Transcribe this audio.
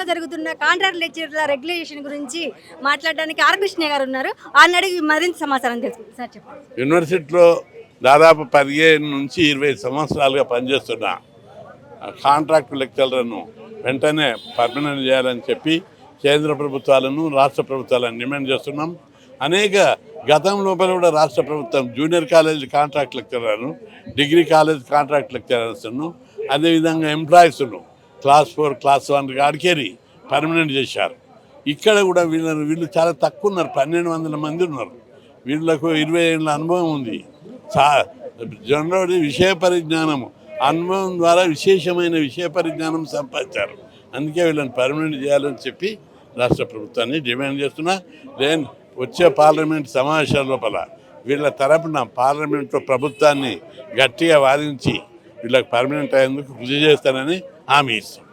యూనివర్సిటీలో జరుగుతున్న contract లెక్చరర్ల regulation గురించి మాట్లాడడానికి ఆర్ కృష్ణ గారు ఉన్నారు. ఆయన అడిగి మరింత సమాచారం తెలుసుకుంటారు. సార్ చెప్పండి. యూనివర్సిటీలో దాదాపు 15 నుంచి 20 సంవత్సరాలుగా పనిచేస్తున్న కాంట్రాక్ట్ లెక్చరర్లను వెంటనే పర్మనెంట్ చేయాలని చెప్పి కేంద్ర ప్రభుత్వాలను రాష్ట్ర ప్రభుత్వాలను డిమాండ్ చేస్తున్నాం. అనేక గతం లోపల కూడా రాష్ట్ర ప్రభుత్వం జూనియర్ కాలేజ్ కాంట్రాక్ట్ లెక్చరర్లను, డిగ్రీ కాలేజ్ కాంట్రాక్ట్ లెక్చరర్స్ను, అదేవిధంగా ఎంప్లాయీస్ను క్లాస్ 4 క్లాస్ 1 కాడికేరి పర్మనెంట్ చేశారు. ఇక్కడ కూడా వీళ్ళు చాలా తక్కువ ఉన్నారు, 1200 మంది ఉన్నారు. వీళ్ళకు 20 ఏళ్ళ అనుభవం ఉంది. జనరల్ విషయ పరిజ్ఞానము అనుభవం ద్వారా విశేషమైన విషయ పరిజ్ఞానం సంపాదించారు. అందుకే వీళ్ళని పర్మనెంట్ చేయాలని చెప్పి రాష్ట్ర ప్రభుత్వాన్ని డిమాండ్ చేస్తున్నా. వచ్చే పార్లమెంట్ సమావేశాల లోపల వీళ్ళ తరపున పార్లమెంట్లో ప్రభుత్వాన్ని గట్టిగా వాదించి వీళ్ళకి పర్మనెంట్ అయ్యేందుకు కృషి చేస్తానని హామీ ఇస్తాం.